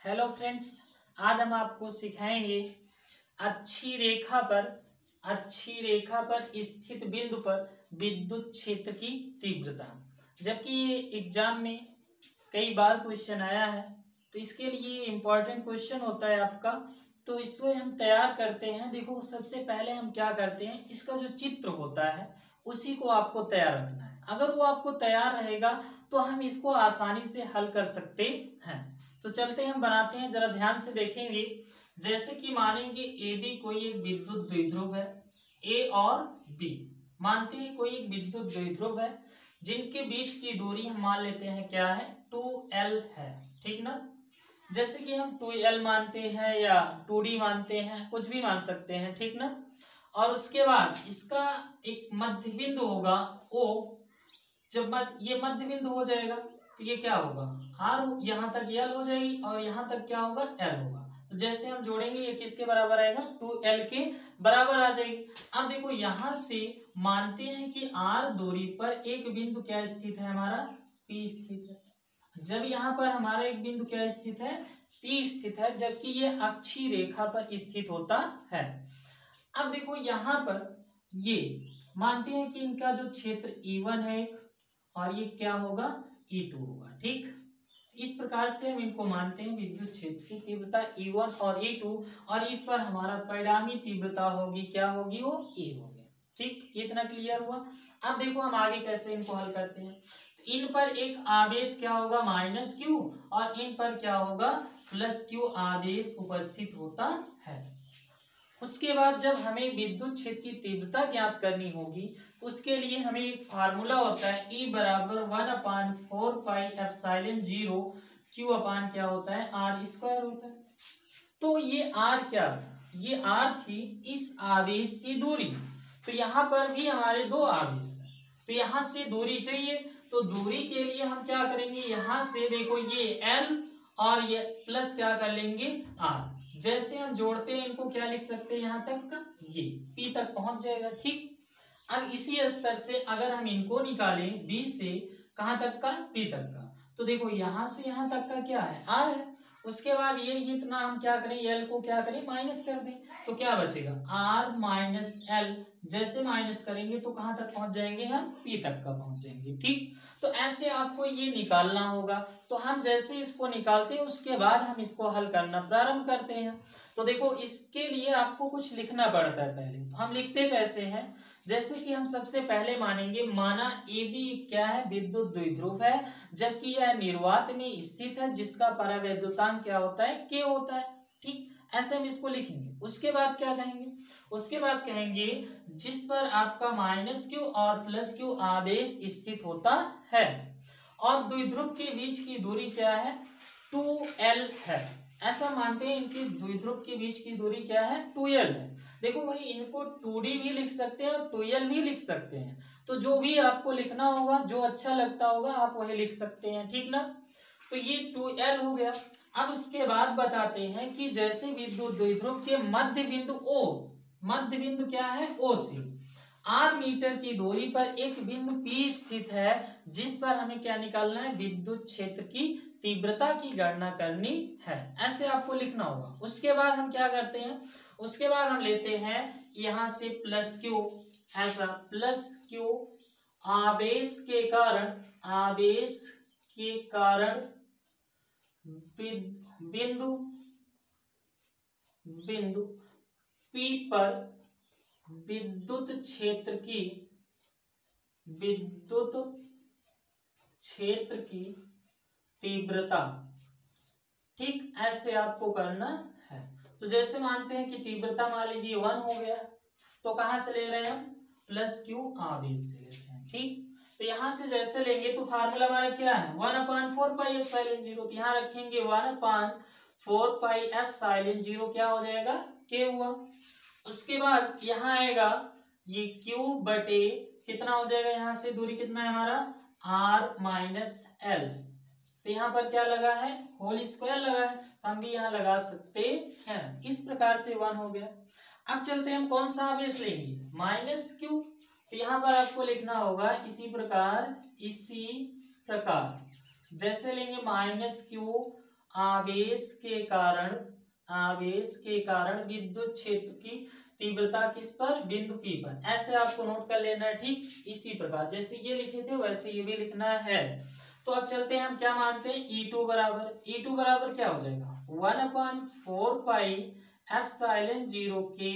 Hello friends, आज हम आपको सिखाएंगे अच्छी रेखा पर स्थित बिंदु पर विद्युत क्षेत्र की तीव्रता। जबकि ये एग्जाम में कई बार क्वेश्चन आया है, तो इसके लिए इम्पोर्टेंट क्वेश्चन होता है आपका। तो इसको हम तैयार करते हैं। देखो, सबसे पहले हम क्या करते हैं, इसका जो चित्र होता है उसी को आपको तैयार रखना है। अगर वो आपको तैयार रहेगा तो हम इसको आसानी से हल कर सकते हैं। तो चलते हैं, हम बनाते हैं, जरा ध्यान से देखेंगे। जैसे कि मानेंगे AB कोई एक विद्युत द्विध्रुव है, A और B मानते हैं कोई एक विद्युत द्विध्रुव है, जिनके बीच की दूरी हम मान लेते हैं क्या है, 2L है। ठीक ना। जैसे कि हम 2L मानते हैं या 2D मानते हैं, कुछ भी मान सकते हैं। ठीक ना। और उसके बाद इसका एक मध्य बिंदु होगा O। जब ये मध्य बिंदु हो जाएगा तो ये क्या होगा, R यहाँ तक L हो जाएगी और यहाँ तक क्या होगा, L होगा। तो जैसे हम जोड़ेंगे ये किसके बराबर आएगा, 2L के बराबर आ जाएगी। अब देखो, यहाँ से मानते हैं कि R दूरी पर एक बिंदु क्या स्थित है, हमारा P स्थित है। जब यहाँ पर हमारा एक बिंदु क्या स्थित है, P स्थित है, जबकि ये अक्षीय रेखा पर स्थित होता है। अब देखो, यहाँ पर ये मानते हैं कि इनका जो क्षेत्र E1 है और ये क्या होगा, E2 होगा। ठीक, इस प्रकार से हम इनको मानते हैं विद्युत क्षेत्र की तीव्रता E1 और E2, और इस पर हमारा परिणामी तीव्रता होगी, क्या होगी, वो A होगी। ठीक, इतना क्लियर हुआ। अब देखो, हम आगे कैसे इनको हल करते हैं। तो इन पर एक आवेश क्या होगा, -Q, और इन पर क्या होगा, +Q आवेश उपस्थित होता है। उसके बाद जब हमें विद्युत क्षेत्र की तीव्रता ज्ञात करनी होगी, उसके लिए हमें एक फार्मूला होता है, E बराबर 1/4πε0 Q अपान क्या होता है, R² होता है। तो ये R क्या, ये R थी इस आवेश से दूरी। तो यहाँ पर भी हमारे दो आवेश हैं, तो यहाँ से दूरी चाहिए। तो दूरी के लिए हम क्या करेंगे, यहाँ से देखो ये L और ये प्लस क्या कर लेंगे, R। जैसे हम जोड़ते हैं इनको, क्या लिख सकते हैं, यहाँ तक का ये P तक पहुंच जाएगा। ठीक, अब इसी स्तर से अगर हम इनको निकालें B से कहाँ तक का, P तक का, तो देखो यहाँ से यहाँ तक का क्या है, R है। उसके बाद ये इतना हम क्या करें, L को क्या करें, माइनस कर दें, तो क्या बचेगा, R - L। जैसे माइनस करेंगे तो कहाँ तक पहुंच जाएंगे, हम P तक का पहुंच जाएंगे। ठीक, तो ऐसे आपको ये निकालना होगा। तो हम जैसे इसको निकालते हैं उसके बाद हम इसको हल करना प्रारंभ करते हैं। तो देखो, इसके लिए आपको कुछ लिखना पड़ता है पहले। तो हम लिखते कैसे हैं, जैसे कि हम सबसे पहले मानेंगे, माना AB क्या है, विद्युत द्विध्रुव है, जबकि यह निर्वात में स्थित है, जिसका परावैद्युतांक क्या होता है, K होता है। ठीक, ऐसे हम इसको लिखेंगे। उसके बाद क्या कहेंगे, उसके बाद कहेंगे जिस पर आपका -Q और +Q आवेश स्थित होता है, और द्विध्रुव के बीच की दूरी क्या है, 2L है। ऐसा मानते हैं इनके द्विध्रुव के बीच की दूरी क्या है, 2L है। देखो भाई, इनको 2D भी लिख सकते हैं और 2L भी लिख सकते हैं। तो जो भी आपको लिखना होगा, जो अच्छा लगता होगा, आप वही लिख सकते हैं। ठीक ना। तो ये 2L हो गया। अब उसके बाद बताते हैं कि जैसे विद्युत द्विध्रुव के मध्य बिंदु O, मध्य बिंदु क्या है, O से R मीटर की दूरी पर एक बिंदु P स्थित है, जिस पर हमें क्या निकालना है, विद्युत क्षेत्र की तीव्रता की गणना करनी है। ऐसे आपको लिखना होगा। उसके बाद हम क्या करते हैं, उसके बाद हम लेते हैं यहां से +Q, ऐसा +Q आवेश के कारण बिंदु P पर विद्युत क्षेत्र की तीव्रता। ठीक, ऐसे आपको करना है। तो जैसे मानते हैं कि तीव्रता मान लीजिए 1 हो गया, तो कहां से ले रहे हैं हम, +Q आवेश से लेते हैं। ठीक, तो यहां से जैसे लेंगे तो फार्मूला हमारा क्या है, 1/4πε0। तो यहाँ रखेंगे 1/4πε0 क्या हो जाएगा, K हुआ। उसके बाद यहाँ आएगा ये Q बटे कितना हो जाएगा, यहाँ से दूरी कितना है हमारा, R - L। तो यहाँ पर क्या लगा है, होल स्क्वायर लगा है, तो हम भी यहाँ लगा सकते हैं। इस प्रकार से 1 हो गया। अब चलते हैं, हम कौन सा आवेश लेंगे, -Q। तो यहाँ पर आपको लिखना होगा इसी प्रकार जैसे लेंगे -Q आवेश के कारण विद्युत क्षेत्र की तीव्रता किस पर, बिंदु P पर। ऐसे आपको नोट कर लेना है, ठीक। इसी प्रकार जैसे ये लिखे थे वैसे ये भी लिखना है। तो अब चलते हैं, हम क्या मानते हैं, E2 बराबर क्या हो जाएगा, 1/4πε0 के,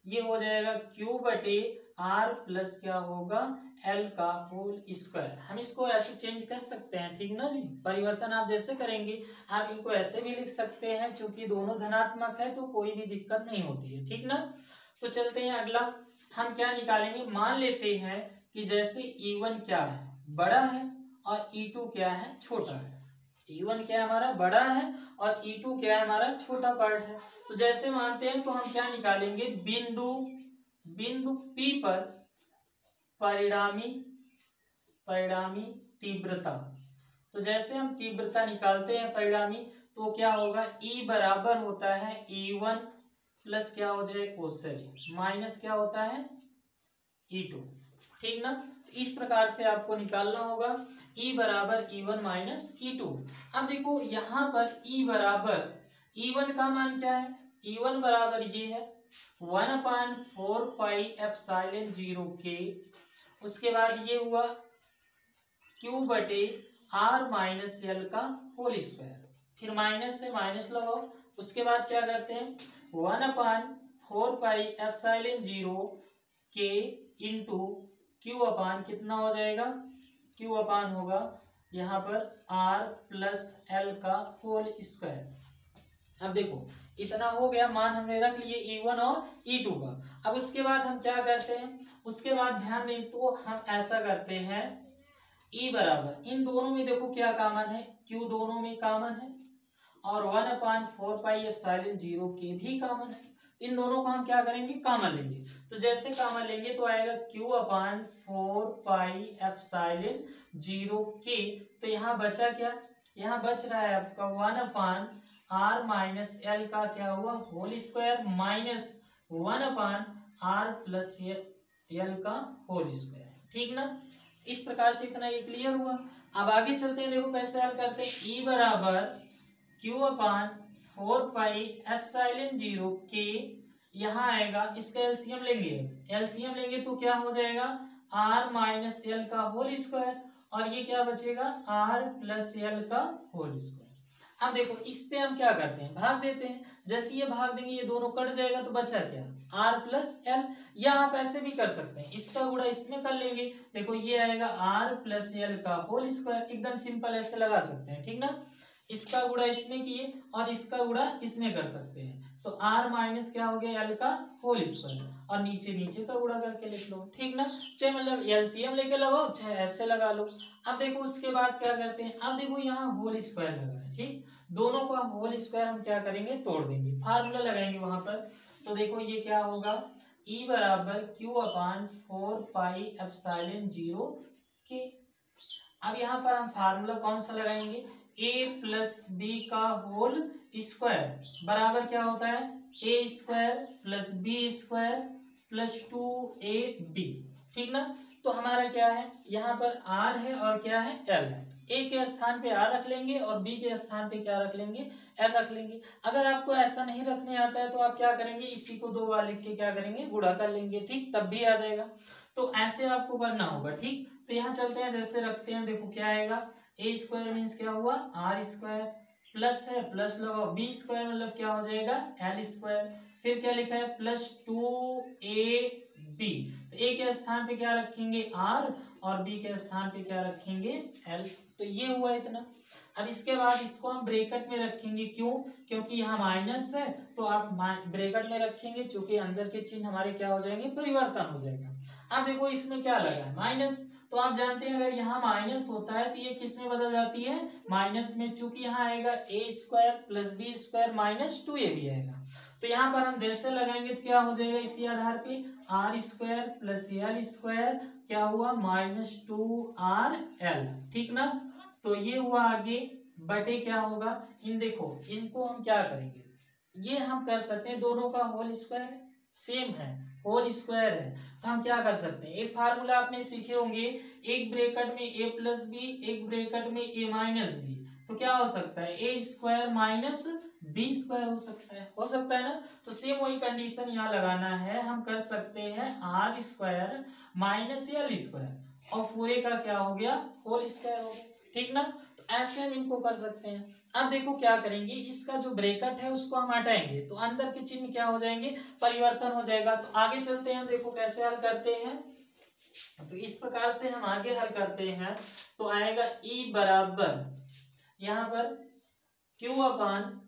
ये हो जाएगा Q बटे R प्लस क्या होगा, L का होल स्क्वायर। हम इसको ऐसे चेंज कर सकते हैं, ठीक ना जी। परिवर्तन आप जैसे करेंगे आप इनको ऐसे भी लिख सकते हैं, क्योंकि दोनों धनात्मक है तो कोई भी दिक्कत नहीं होती है, ठीक ना। तो चलते हैं अगला, हम क्या निकालेंगे, मान लेते हैं कि जैसे E1 क्या है, बड़ा है, और E2 क्या है, छोटा है। E1 क्या है हमारा, बड़ा है, और E2 क्या है हमारा, छोटा पार्ट है। तो जैसे मानते हैं तो हम क्या निकालेंगे, बिंदु P पर परिणामी तीव्रता। तो जैसे हम तीव्रता निकालते हैं परिणामी, तो क्या होगा, E बराबर होता है E1 प्लस क्या हो जाए, माइनस क्या होता है, E2, ठीक ना। इस प्रकार से आपको निकालना होगा, E बराबर E1 माइनस E2। अब देखो यहाँ पर E1 का मान क्या है, E1 बराबर ये है 1/4πε0 के, उसके बाद ये हुआ Q बटे R माइनस L का होल स्क्वायर, फिर माइनस से माइनस लगाओ, उसके बाद क्या करते हैं, 1/4πε0 के इंटू Q अपान कितना हो जाएगा, Q अपान होगा यहाँ पर R प्लस L का होल स्क्वायर। अब देखो इतना हो गया, मान हमने रख लिए E1 और E2 का। अब उसके बाद हम क्या करते हैं, उसके बाद ध्यान दें तो हम ऐसा करते हैं, E बराबर इन दोनों में देखो क्या कॉमन है, Q दोनों में कॉमन है, और 1/4πε0 के भी कॉमन है। इन दोनों को हम क्या करेंगे, कॉमन लेंगे। तो जैसे कॉमन लेंगे तो आएगा Q/4πε0 के, तो यहाँ बचा क्या, यहाँ बच रहा है आपका 1/R माइनस L का क्या हुआ, whole square, minus 1/R plus L का होल स्क्वायर, ठीक ना। इस प्रकार से इतना ये क्लियर हुआ। अब आगे चलते हैं, देखो कैसे हल करते हैं, E बराबर Q/4πε0 के, यहाँ आएगा, इसका एलसीएम लेंगे तो क्या हो जाएगा, R माइनस L का होल स्क्वायर, और ये क्या बचेगा, R प्लस L का होल स्क्वायर। अब देखो इससे हम क्या करते हैं, भाग देते हैं। जैसे ये भाग देंगे ये दोनों कट जाएगा, तो बचा क्या, R प्लस L। या आप ऐसे भी कर सकते हैं, इसका गुणा इसमें कर लेंगे, देखो ये आएगा R प्लस L का होल स्क्वायर, एकदम सिंपल ऐसे लगा सकते हैं, ठीक ना। इसका गुणा इसमें किए और इसका गुणा इसमें कर सकते हैं, तो R माइनस क्या हो गया, L का होल स्क्वायर, और नीचे का गुणा करके लिख लो, ठीक ना। चाहे मतलब एलसीएम लेके लगाओ, चाहे ऐसे लगा लो। अब देखो उसके बाद क्या करते हैं, अब देखो यहाँ होल स्क्वायर लगा है, ठीक, दोनों का होल स्क्वायर हम क्या करेंगे, तोड़ देंगे, फार्मूला लगाएंगे वहां पर। तो देखो ये क्या होगा, E बराबर Q/4πε0 के। अब यहाँ पर हम फार्मूला कौन सा लगाएंगे, A प्लस बी का होल स्क्वायर बराबर क्या होता है, A square plus B square plus 2AB, ठीक ना। तो हमारा क्या है, यहाँ पर R है और क्या है, L है। A के स्थान पे R रख लेंगे और B के स्थान पे क्या रख लेंगे, L रख लेंगे। अगर आपको ऐसा नहीं रखने आता है तो आप क्या करेंगे, इसी को 2 बार लिख के क्या करेंगे, गुणा कर लेंगे, ठीक, तब भी आ जाएगा। तो ऐसे आपको करना होगा, ठीक। तो यहाँ चलते हैं, जैसे रखते हैं, देखो क्या आएगा, A स्क्वायर मीन्स क्या हुआ, R स्क्वायर, प्लस है प्लस लगाओ, B स्क्वायर मतलब क्या हो जाएगा, L स्क्वायर, फिर क्या लिखा है, प्लस 2AB। तो A के स्थान पे क्या रखेंगे, R, और B के स्थान पे क्या रखेंगे, L। तो ये हुआ इतना। अब इसके बाद इसको हम ब्रैकेट में रखेंगे, क्यों, क्योंकि यहाँ माइनस है, तो आप ब्रैकेट में रखेंगे, चूंकि अंदर के चिन्ह हमारे क्या हो जाएंगे, परिवर्तन हो जाएगा। अब देखो इसमें क्या लगा है, माइनस, तो आप जानते हैं अगर यहाँ माइनस होता है तो ये किस में बदल जाती है, माइनस में, चूंकि यहाँ आएगा A square plus B square minus 2AB आएगा। तो यहाँ पर हम जैसे लगाएंगे तो क्या हो जाएगा, इसी आधार पे R square plus L square क्या हुआ, माइनस 2RL, ठीक ना। तो ये हुआ आगे, बटे क्या होगा, इन देखो इनको हम क्या करेंगे, ये हम कर सकते हैं, दोनों का होल स्क्वायर सेम है, होल स्क्वायर है, तो हम क्या कर सकते हैं, एक फार्मूला आपने सीखे होंगे, एक ब्रैकेट में A प्लस बी, एक ब्रैकेट में A माइनस बी, तो क्या हो सकता है, ए स्क्वायर माइनस बी स्क्वायर हो सकता है ना। तो सेम वही कंडीशन यहाँ लगाना है, हम कर सकते हैं R square minus L square और पूरे का क्या हो गया, होल स्क्वायर हो गया, ठीक ना। तो ऐसे हम इनको कर सकते हैं। अब देखो क्या करेंगे, इसका जो ब्रैकेट है उसको हम हटाएंगे तो अंदर के चिन्ह क्या हो जाएंगे, परिवर्तन हो जाएगा। तो आगे चलते हैं, देखो कैसे हल करते हैं। तो इस प्रकार से हम आगे हल करते हैं तो आएगा ई बराबर यहाँ पर क्यू अपान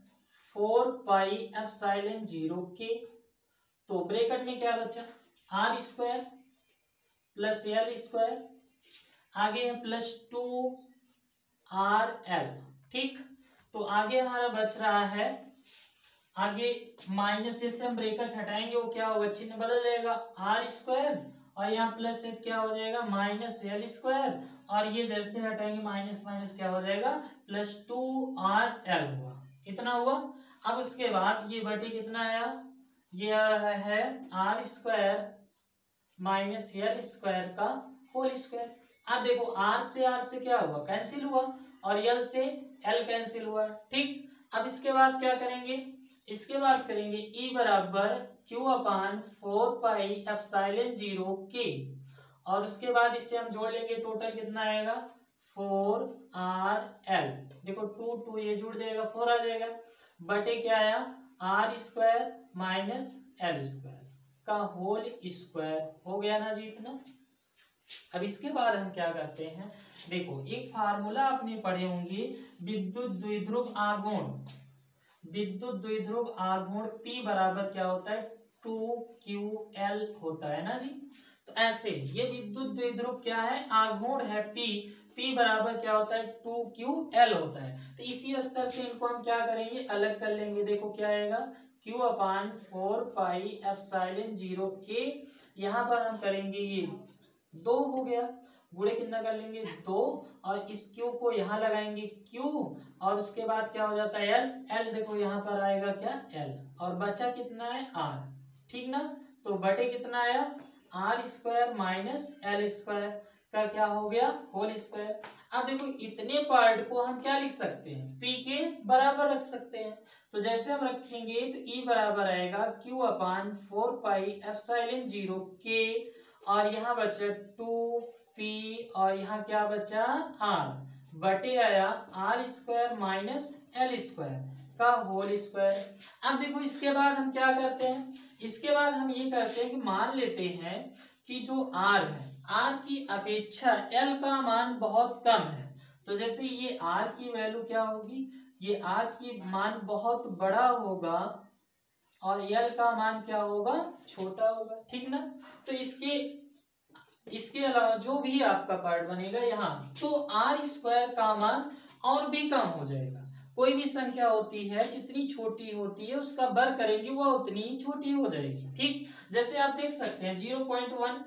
4 पाई एप्सिलॉन 0 के। तो ब्रैकेट में क्या बचा, R square plus L square, आगे है प्लस 2 RL, ठीक। तो आगे हमारा बच रहा है, आगे माइनस जैसे हम ब्रैकेट हटाएंगे वो क्या होगा, चिन्ह बदल जाएगा, आर स्क्वायर और यहाँ प्लस से क्या हो जाएगा माइनस एल स्क्वायर, और ये जैसे हटाएंगे माइनस माइनस क्या हो जाएगा प्लस 2RL हुआ, इतना हुआ। अब उसके बाद ये बटे कितना आया, ये आ रहा है R square minus L square का होल स्क्वायर। अब देखो आर से क्या हुआ, कैंसिल हुआ, और एल से एल कैंसिल हुआ, ठीक। अब इसके बाद क्या करेंगे, इसके बाद करेंगे ई बराबर क्यू अपान 4 पाई एप्सिलॉन 0 के, और उसके बाद इससे हम जोड़ लेंगे, टोटल कितना आएगा 4RL। देखो 2 ये जुड़ जाएगा 4 आ जाएगा, बटे क्या आया R square minus L square का होल स्क्वायर हो गया ना जी इतना। अब इसके बाद हम क्या करते हैं, देखो एक फार्मूला आपने पढ़े होंगे, विद्युत द्विध्रुव आघूर्ण, विद्युत द्विध्रुव आघूर्ण P बराबर क्या होता है 2QL होता है ना जी। तो ऐसे ये विद्युत द्विध्रुव क्या है, आघूर्ण है P बराबर क्या होता है 2QL होता है। तो इसी स्तर से इनको हम क्या करेंगे, अलग कर लेंगे। देखो क्या आएगा Q अपान 4 पाई एप्सिलॉन 0 के, यहाँ पर हम करेंगे ये 2 हो गया, गुणे कितना कर लेंगे 2, और इस क्यू को यहाँ लगाएंगे Q, और उसके बाद क्या हो जाता है L देखो यहाँ पर आएगा क्या L, और बचा कितना है R, ठीक ना। तो बटे कितना आया R square minus L square का क्या हो गया होल स्क्वायर। अब देखो इतने पार्ट को हम क्या लिख सकते हैं, P के बराबर रख सकते हैं। तो जैसे हम रखेंगे तो E बराबर आएगा Q अपान 4 पाई एप्सिलॉन 0 के, और यहाँ बचा 2P, और यहाँ क्या बचा R, बटे आया R square minus L square का होल स्क्वायर। अब देखो इसके बाद हम क्या करते हैं, इसके बाद हम ये करते हैं कि मान लेते हैं कि जो R है, R की अपेक्षा L का मान बहुत कम है। तो जैसे ये R की वैल्यू क्या होगी, ये R की मान बहुत बड़ा होगा और L का मान क्या होगा छोटा होगा, ठीक ना। तो इसके अलावा जो भी आपका पार्ट बनेगा यहाँ, तो आर स्क्वायर का मान और भी कम हो जाएगा। कोई भी संख्या होती है जितनी छोटी होती है उसका वर्ग करेंगे वह उतनी ही छोटी हो जाएगी, ठीक। जैसे आप देख सकते हैं 0.1,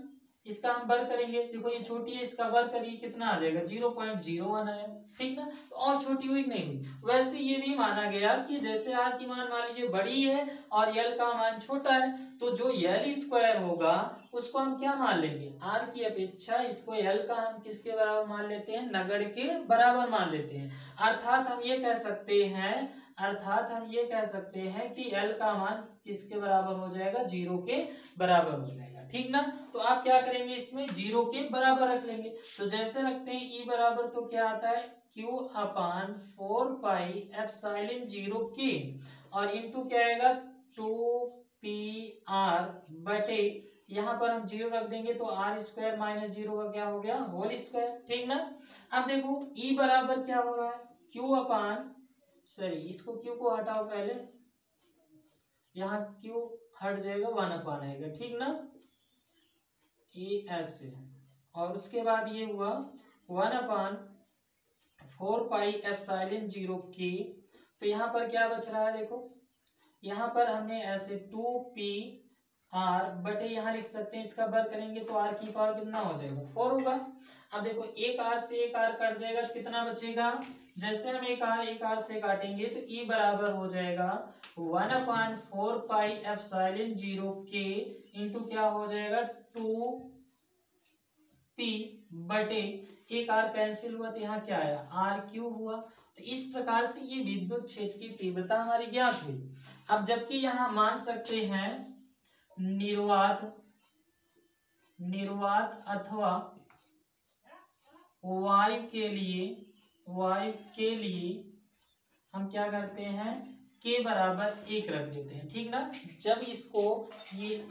इसका हम वर्ग करेंगे, देखो ये छोटी है, इसका वर्ग करिए कितना आ जाएगा 0.01 आया, ठीक ना। तो और छोटी हुई नहीं हुई। वैसे ये भी माना गया कि जैसे आर की मान लीजिए बड़ी है और यल का मान छोटा है, तो जो यल स्क्वायर होगा उसको हम क्या मान लेंगे, आर की अपेक्षा इसको यल का हम किसके बराबर मान लेते हैं, नगण्य के बराबर मान लेते हैं। अर्थात हम ये कह सकते हैं कि एल का मान किसके बराबर हो जाएगा, 0 के बराबर हो जाएगा, ठीक ना। तो आप क्या करेंगे, इसमें 0 के बराबर रख लेंगे। तो जैसे रखते हैं ई बराबर, तो क्या आता है Q अपान 4 पाई एप्सिलॉन 0 के, और इंटू क्या आएगा 2PR बटे, यहाँ पर हम 0 रख देंगे तो आर स्क्वायर माइनस 0 का क्या हो गया होल स्क्वायर, ठीक ना। अब देखो ई बराबर क्या हो रहा है Q अपान, सॉरी इसको Q को हटाओ पहले, यहाँ Q हट जाएगा 1 अपान आएगा, ठीक ना, ए ऐसे, और उसके बाद ये हुआ 1 अपान 4 पाई एप्सिलॉन 0 के। तो यहाँ पर क्या बच रहा है, देखो यहाँ पर हमने ऐसे 2PR बटे यहाँ लिख सकते हैं, इसका वर्ग करेंगे तो R की पावर कितना हो जाएगा 4 होगा। अब देखो एक R से एक R कट जाएगा, कितना बचेगा, जैसे हम एक R से काटेंगे तो E बराबर हो जाएगा 1 अपान 4 पाई एप्सिलॉन 0 के इंटू क्या हो जाएगा 2P बटे एक R कैंसिल हुआ तो यहाँ क्या आया R क्यूब हुआ, तो इस प्रकार से ये विद्युत क्षेत्र की तीव्रता हमारी ज्ञात हुई। अब जबकि यहाँ मान सकते हैं निर्वात अथवा वायु के लिए हम क्या करते हैं, k बराबर 1 रख देते हैं, ठीक ना। जब इसको ये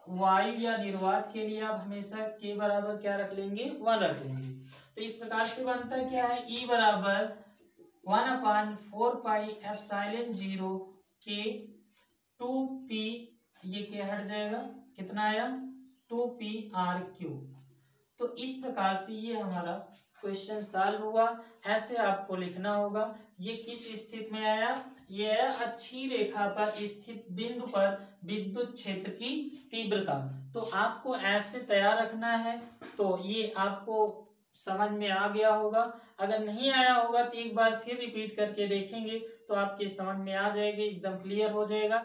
वायु या निर्वात के लिए आप हमेशा k बराबर क्या रख लेंगे, 1 रख लेंगे। तो इस प्रकार से बनता है क्या है, E बराबर 1/4πε0 k 2p, ये k हट जाएगा, कितना आया 2pr3। तो इस प्रकार से ये हमारा क्वेश्चन सॉल्व हुआ। ऐसे आपको लिखना होगा। ये किस स्थिति में आया, ये है अच्छी रेखा पर स्थित बिंदु पर विद्युत क्षेत्र की तीव्रता। तो आपको ऐसे तैयार रखना है। तो ये आपको समझ में आ गया होगा। अगर नहीं आया होगा तो एक बार फिर रिपीट करके देखेंगे तो आपके समझ में आ जाएगी, एकदम क्लियर हो जाएगा।